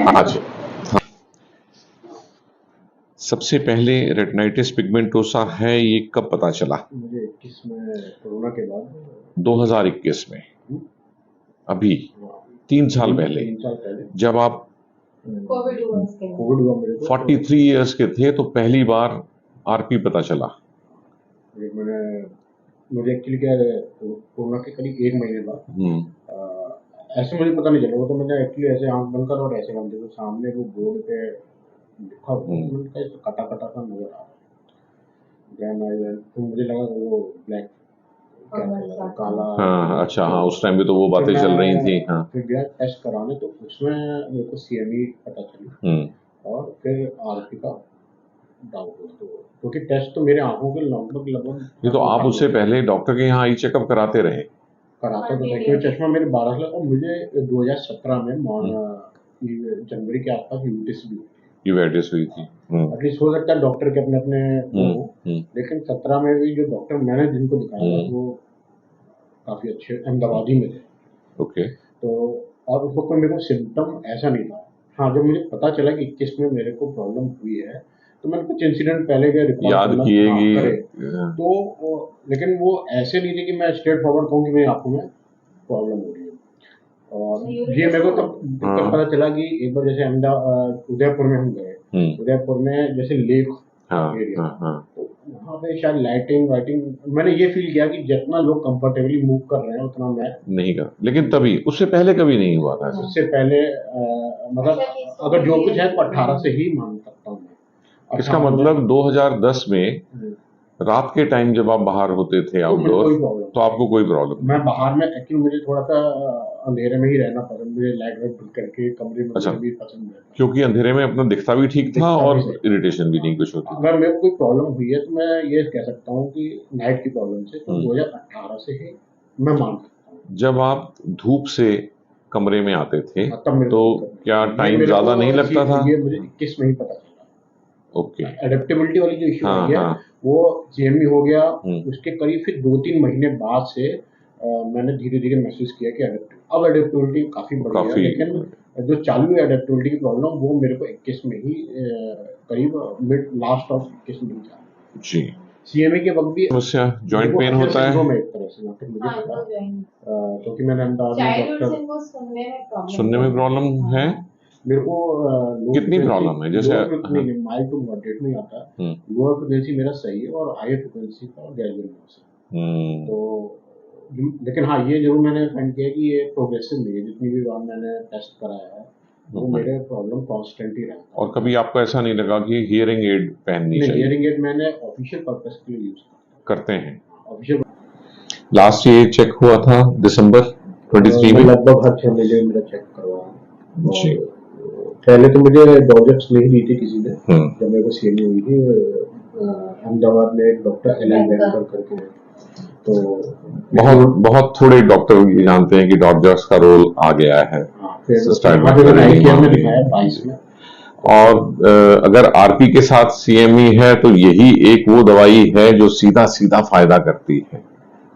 आज सबसे पहले रेटिनाइटिस पिगमेंटोसा है, ये कब पता चला? मुझे 21 में कोरोना के बाद 2021 में, अभी 3 साल पहले, 3 साल पहले जब आप कोविड हुआ मेरे को। 43 इयर्स के थे तो पहली बार आरपी पता चला। मुझे एक्चुअली क्या है, कोरोना के करीब 1 महीने बाद ऐसे मुझे पता नहीं चला। वो तो मैंने एक्चुअली ऐसे आंख बंद कर और ऐसे बंद तो सामने वो बोर्ड पे लिखा हुआ कटा कटा सा नजर आ रहा। तो मुझे लगा कि वो ब्लैक काला। हाँ, अच्छा, हाँ, उस टाइम भी तो वो बातें चल रही थी। हाँ, फिर गया टेस्ट कराने तो उसमें मेरे को सीएमई पता चली और फिर आरपी का डाउट हुआ। तो क्योंकि टेस्ट तो मेरे आंखों के लगभग ये तो आप उससे पहले डॉक्टर के यहाँ आई चेकअप कराते रहे? कराते तो क्योंकि चश्मा मेरे 12 साल और मुझे 2017 में जनवरी के आसपास यूवेटिस हुई थी। एटलीस्ट हो सकता है डॉक्टर के अपने अपने लेकिन 17 में भी जो डॉक्टर मैंने जिनको दिखाया वो काफी अच्छे अहमदाबादी में थे। ओके। तो और उसको कोई मेरे को सिम्टम ऐसा नहीं था। हाँ, जब मुझे पता चला कि 21 में मेरे को प्रॉब्लम हुई है तो मैंने कुछ इंसिडेंट पहले के रिकॉर्ड याद किए तो लेकिन वो ऐसे नहीं थे कि मैं स्ट्रेट फॉरवर्ड कहूँ कि मेरी आंखों में प्रॉब्लम हो रही है। और ये मेरे को तब पता चला कि एक बार जैसे उदयपुर में हम गए, उदयपुर में जैसे लेक एरिया, तो वहाँ पे शायद लाइटिंग मैंने ये फील किया कि जितना लोग कंफर्टेबली मूव कर रहे हैं उतना मैं नहीं कर। लेकिन तभी उससे पहले कभी नहीं हुआ था। उससे पहले मतलब अगर जो कुछ है तो 18 से ही मान सकता हूँ मैं। इसका मतलब 2010 में रात के टाइम जब आप बाहर होते थे आउटडोर तो आपको कोई प्रॉब्लम? मैं बाहर में एक्चुअली मुझे थोड़ा सा अंधेरे में ही रहना पसंद, मुझे लाइट वाइट बंद करके कमरे में भी पसंद है क्योंकि अंधेरे में अपना दिखता भी ठीक था और इरिटेशन भी नहीं कुछ होती। अगर मेरे को कोई प्रॉब्लम हुई है तो मैं ये कह सकता हूँ कि नाइट की प्रॉब्लम से तो 2018 से ही मैं मान सकता हूँ। जब आप धूप से कमरे में आते थे तो क्या टाइम ज्यादा नहीं लगता था? ये मुझे 21 में ही पता चला। ओके। एडेप्टेबिलिटी वाली जो इश्यू है वो सीएमई हो गया। उसके करीब फिर 2-3 महीने बाद से मैंने धीरे धीरे महसूस किया कि अब एडेप्टेबिलिटी काफी बढ़ गई है। लेकिन जो चालू है एडेप्टेबिलिटी की प्रॉब्लम वो मेरे को 21 में ही करीब मिड लास्ट ऑफ 21 में ही जी। सीएमई के वक्त भी समस्या जॉइंट पेन होता है एक तरह से मुझे पता क्योंकि मैंने अहमदाबाद में डॉक्टर सुनने में प्रॉब्लम है। मेरे को कितनी प्रॉब्लम है? जैसे माइल्ड टू मॉडरेट में आता है। लोअर फ्रिक्वेंसी मेरा सही है और हाई फ्रिक्वेंसी का ग्रेजुअल लॉस है। तो लेकिन हाँ, ये जरूर मैंने फाइंड किया कि ये प्रोग्रेसिव नहीं है। जितनी भी बार मैंने टेस्ट कराया है वो मेरे प्रॉब्लम कांस्टेंट ही रहता है। और कभी आपको ऐसा नहीं लगा कि हियरिंग एड पहननी चाहिए? हियरिंग एड मैंने ऑफिशियल पर्पस के लिए यूज करते हैं। ऑफिशियल लास्ट ये चेक हुआ था दिसंबर 23 में लगभग हर 6 महीने मेरा चेक करवाया जी। पहले तो मुझे डॉजेक्स नहीं दी थी किसी ने। जब मेरे को सीएमई हुई थी अहमदाबाद में एक डॉक्टर एलन बैंकर करके, तो बहुत थोड़े डॉक्टर जानते हैं कि डॉजेक्स का रोल आ गया है। और अगर आरपी के साथ सीएमई है तो यही एक वो दवाई है जो सीधा सीधा फायदा करती है।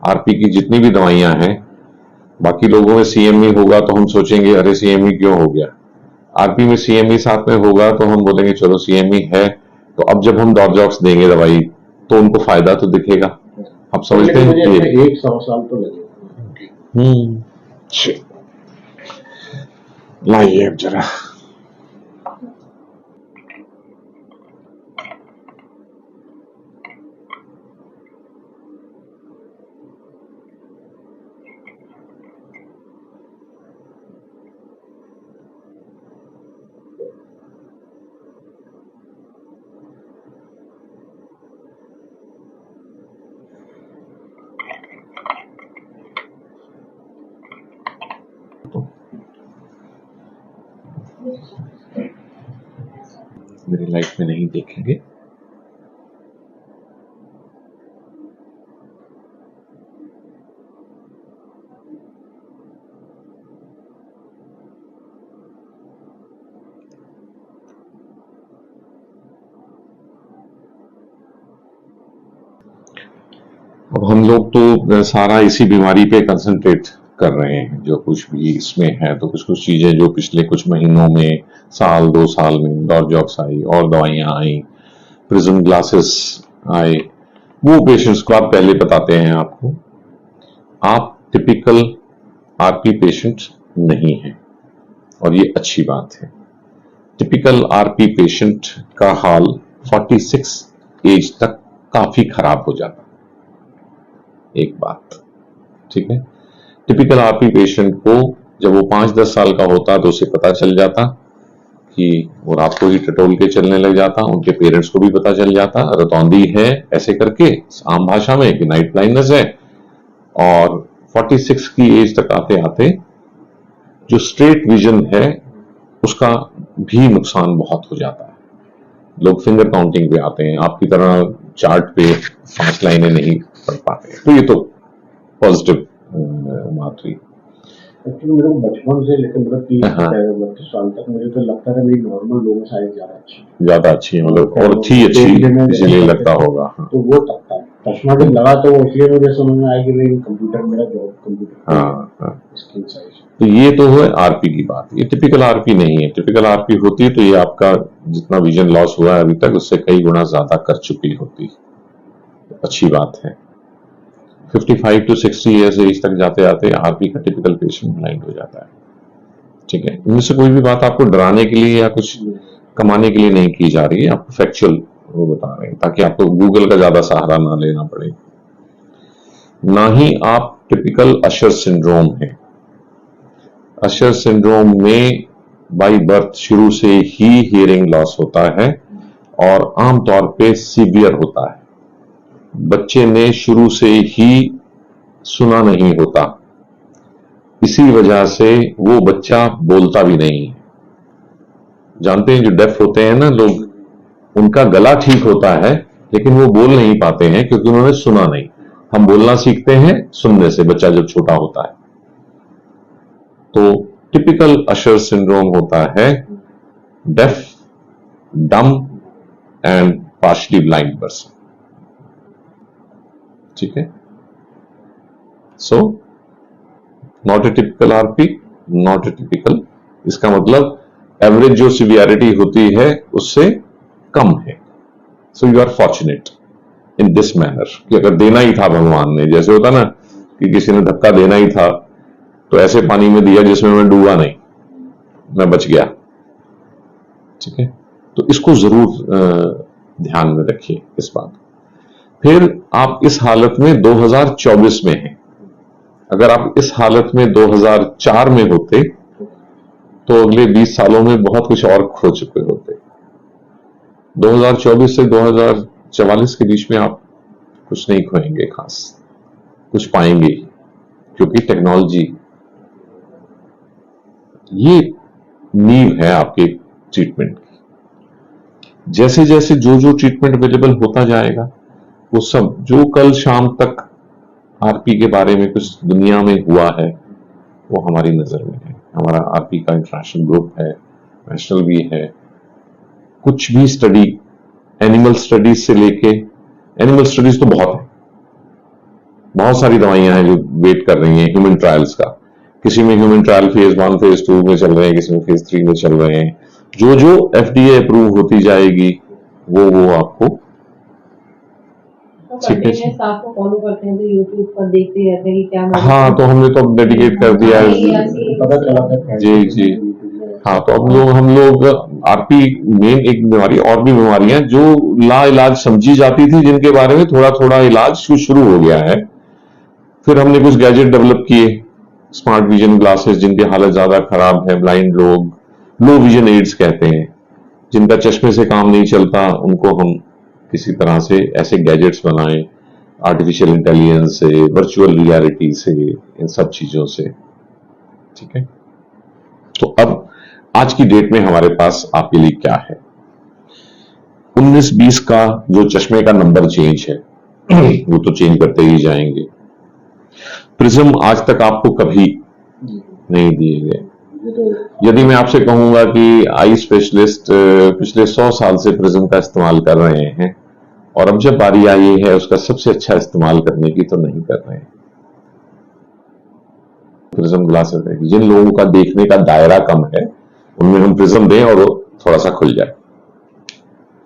आरपी की जितनी भी दवाइयां हैं, बाकी लोगों में सीएमई होगा तो हम सोचेंगे अरे सीएमई क्यों हो गया। आरपी में सीएमई साथ में होगा तो हम बोलेंगे चलो सीएमई है तो अब जब हम डॉर्जॉक्स देंगे दवाई तो उनको फायदा तो दिखेगा। आप समझते हैं? मुझे 100 साल तो लगे। लाइए अब जरा मेरी लाइफ में नहीं देखेंगे। अब हम लोग तो सारा इसी बीमारी पे कंसंट्रेट कर रहे हैं जो कुछ भी इसमें है, तो कुछ कुछ चीजें जो पिछले कुछ महीनों में, साल 2 साल में डॉर्जॉक्स आई और दवाइयां आई, प्रिज्म ग्लासेस आए, वो पेशेंट्स को आप पहले बताते हैं आपको। आप टिपिकल आरपी पेशेंट नहीं है और ये अच्छी बात है। टिपिकल आरपी पेशेंट का हाल 46 एज तक काफी खराब हो जाता, एक बात, ठीक है। टिपिकल आरपी पेशेंट को जब वो 5-10 साल का होता तो उसे पता चल जाता कि वो रात को ही टटोल के चलने लग जाता, उनके पेरेंट्स को भी पता चल जाता, रतौंधी है ऐसे करके आम भाषा में कि नाइट ब्लाइंडनेस है। और 46 की एज तक आते आते जो स्ट्रेट विजन है उसका भी नुकसान बहुत हो जाता है। लोग फिंगर काउंटिंग पे आते हैं, आपकी तरह चार्ट पे 5 लाइनें नहीं पढ़ पाते, तो ये तो पॉजिटिव बात हुई। एक्चुअली मेरे को बचपन से लेकर मतलब 30-32 साल तक मुझे तो लगता था मेरी नॉर्मल लोगों से आइज ज्यादा अच्छी मतलब और थी अच्छी, इसलिए लगता होगा। हाँ। तो वो तक था, चश्मा जब लगा तो इसलिए मुझे समझ में आया कि भाई कंप्यूटर, मेरा जॉब कंप्यूटर। हाँ। Screen size. तो ये तो है आरपी की बात, ये टिपिकल आरपी नहीं है। टिपिकल आरपी होती तो ये आपका जितना विजन लॉस हुआ है अभी तक उससे कई गुना ज्यादा कर चुकी होती, अच्छी बात है। 55 to 60 ईयर्स एज तक जाते जाते आरपी का टिपिकल पेशेंट ब्लाइंड हो जाता है, ठीक है। इनमें से कोई भी बात आपको डराने के लिए या कुछ कमाने के लिए नहीं की जा रही है, आपको फैक्चुअल वो बता रहे हैं ताकि आपको गूगल का ज्यादा सहारा ना लेना पड़े। ना ही आप टिपिकल अशर सिंड्रोम है। अशर सिंड्रोम में बाई बर्थ शुरू से ही हियरिंग लॉस होता है और आमतौर पे सीवियर होता है। बच्चे ने शुरू से ही सुना नहीं होता, इसी वजह से वो बच्चा बोलता भी नहीं है। जानते हैं जो डेफ होते हैं ना लोग, उनका गला ठीक होता है लेकिन वो बोल नहीं पाते हैं क्योंकि उन्होंने सुना नहीं। हम बोलना सीखते हैं सुनने से, बच्चा जब छोटा होता है। तो टिपिकल अशर सिंड्रोम होता है डेफ, डम एंड पार्शली ब्लाइंड पर्सन, ठीक है। So not a typical RP, not a typical, इसका मतलब एवरेज जो सिवियरिटी होती है उससे कम है। So you are fortunate in this manner कि अगर देना ही था भगवान ने, जैसे होता ना कि किसी ने धक्का देना ही था तो ऐसे पानी में दिया जिसमें मैं डूबा नहीं, मैं बच गया, ठीक है। तो इसको जरूर ध्यान में रखिए इस बात। फिर आप इस हालत में 2024 में हैं। अगर आप इस हालत में 2004 में होते तो अगले 20 सालों में बहुत कुछ और खो चुके होते। 2024 से 2044 के बीच में आप कुछ नहीं खोएंगे, खास कुछ पाएंगे, क्योंकि टेक्नोलॉजी ये नींव है आपके ट्रीटमेंट की। जैसे जैसे जो जो ट्रीटमेंट अवेलेबल होता जाएगा वो सब, जो कल शाम तक आरपी के बारे में कुछ दुनिया में हुआ है वो हमारी नजर में है। हमारा आरपी का इंटरनेशनल ग्रुप है, नेशनल भी है। कुछ भी स्टडी, एनिमल स्टडीज से लेके, एनिमल स्टडीज तो बहुत है, बहुत सारी दवाइयां हैं जो वेट कर रही हैं ह्यूमन ट्रायल्स का। किसी में ह्यूमन ट्रायल फेज 1 फेज 2 में चल रहे हैं, किसी में फेज 3 में चल रहे हैं। जो जो एफडीए अप्रूव होती जाएगी वो आपको, ठीक है। स्टाफ को फॉलो करते हैं तो यूट्यूब पर देखते रहते हैं कि क्या। हाँ, तो हमने तो डेडिकेट कर दिया है, पता चला था। जी। हाँ, तो हम लोग आरपी मेन एक बीमारी, और भी बीमारियां जो ला इलाज समझी जाती थी, जिनके बारे में थोड़ा थोड़ा इलाज शुरू हो गया है। फिर हमने कुछ गैजेट डेवलप किए, स्मार्ट विजन ग्लासेस, जिनकी हालत ज्यादा खराब है, ब्लाइंड लोग, लो विजन एड्स कहते हैं, जिनका चश्मे से काम नहीं चलता, उनको हम किसी तरह से ऐसे गैजेट्स बनाएं, आर्टिफिशियल इंटेलिजेंस से, वर्चुअल रियलिटी से, इन सब चीजों से, ठीक है। तो अब आज की डेट में हमारे पास आपके लिए क्या है। 19-20 का जो चश्मे का नंबर चेंज है वो तो चेंज करते ही जाएंगे। प्रिज्म आज तक आपको कभी नहीं दिए गए। यदि मैं आपसे कहूंगा कि आई स्पेशलिस्ट पिछले 100 साल से प्रिज्म का इस्तेमाल कर रहे हैं और अब जब बारी आई है उसका सबसे अच्छा इस्तेमाल करने की, तो नहीं कर रहे हैं। प्रिज्म ग्लासेस है, जिन लोगों का देखने का दायरा कम है उनमें हम प्रिज्म दें और वो थोड़ा सा खुल जाए।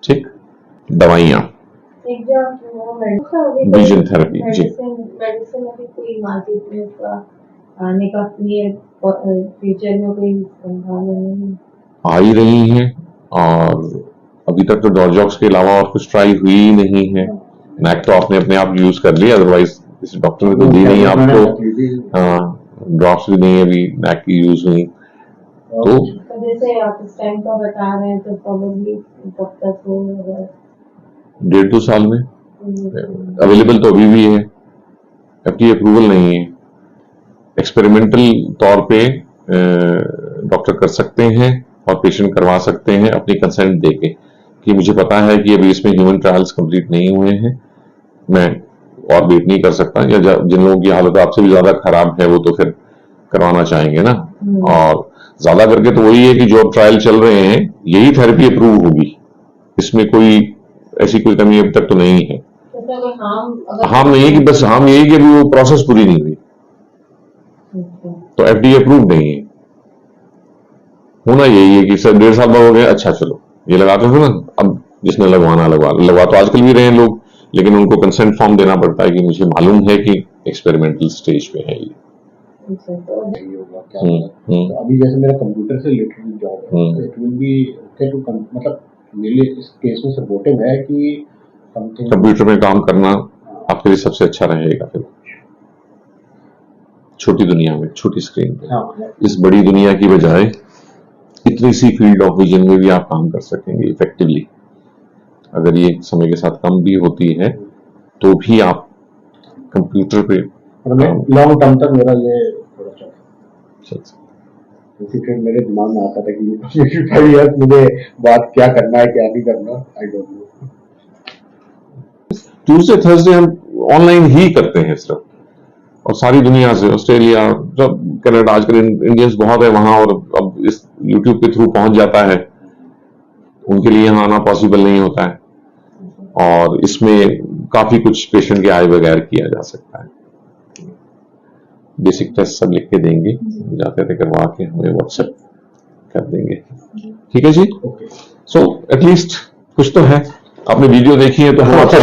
ठीक। दवाइयां, एक जो विजन थेरेपी जी, मेडिसिन अभी कोई मार्केट में उसका आने का नियर फ्यूचर में कोई संभावना नहीं आ ही रही हैं और अभी तक तो डॉर्जॉक्स के अलावा और कुछ ट्राई हुई ही नहीं है। नैक तो आपने अपने आप यूज कर लिया, अदरवाइज किसी डॉक्टर ने तो दी नहीं आपको। ड्रॉप्स भी नहीं अभी नैक की यूज हुई। तो जैसे आप इस टाइम का बता रहे हैं तो प्रोबेबली कब तक हो 1.5-2 साल में अवेलेबल तो अभी भी है, एफडीए अप्रूवल नहीं है। एक्सपेरिमेंटल तौर पे डॉक्टर कर सकते हैं और पेशेंट करवा सकते हैं अपनी कंसेंट देके कि मुझे पता है कि अभी इसमें ह्यूमन ट्रायल्स कंप्लीट नहीं हुए हैं, मैं और वेट नहीं कर सकता, या जिन लोगों की हालत आपसे भी ज्यादा खराब है वो तो फिर करवाना चाहेंगे ना। और ज्यादा करके तो वही है कि जो अब ट्रायल चल रहे हैं यही थेरेपी अप्रूव होगी, इसमें कोई ऐसी कोई कमी अभी तक तो नहीं है। हार्म नहीं है कि बस हार्म यही कि अभी वो प्रोसेस पूरी नहीं हुई, तो एफडीए अप्रूव नहीं है। होना यही है कि सर 1.5 साल बाद हो गया, अच्छा चलो ये लगाते थे ना, अब जिसने लगवाना लगवा तो आजकल भी रहे हैं लोग, लेकिन उनको कंसेंट फॉर्म देना पड़ता है कि मुझे मालूम है कि एक्सपेरिमेंटल स्टेज पे है ये। नहीं होगा क्या होगा। तो अभी जैसे मेरा कंप्यूटर से रिलेटेड जॉब है, तो it will be okay to मतलब मेरे लिए इस केस में सपोर्टिव है कि समथिंग कंप्यूटर में काम करना आपके लिए सबसे अच्छा रहेगा। फिर छोटी दुनिया में, छोटी स्क्रीन पे, इस बड़ी दुनिया की बजाय इतनी सी फील्ड ऑफ विजन में भी आप काम कर सकेंगे इफेक्टिवली। अगर ये समय के साथ कम भी होती है तो भी आप कंप्यूटर पे लॉन्ग टर्म तक मेरा ये थोड़ा सा मेरे दिमाग में आता था कि 5 इयर्स मुझे बात क्या करना है क्या नहीं करना, I don't know. Tuesday Thursday हम ऑनलाइन ही करते हैं सिर्फ, और सारी दुनिया से, ऑस्ट्रेलिया, जब कनाडा, आजकल इंडियंस बहुत है वहां, और अब इस यूट्यूब के थ्रू पहुंच जाता है, उनके लिए यहाँ आना पॉसिबल नहीं होता है। और इसमें काफी कुछ पेशेंट के आए बगैर किया जा सकता है। बेसिक टेस्ट सब लिख के देंगे, जाते थे करवा के हमें व्हाट्सएप कर देंगे। ठीक है जी। सो एटलीस्ट कुछ तो है, आपने वीडियो देखी है तो हम अच्छा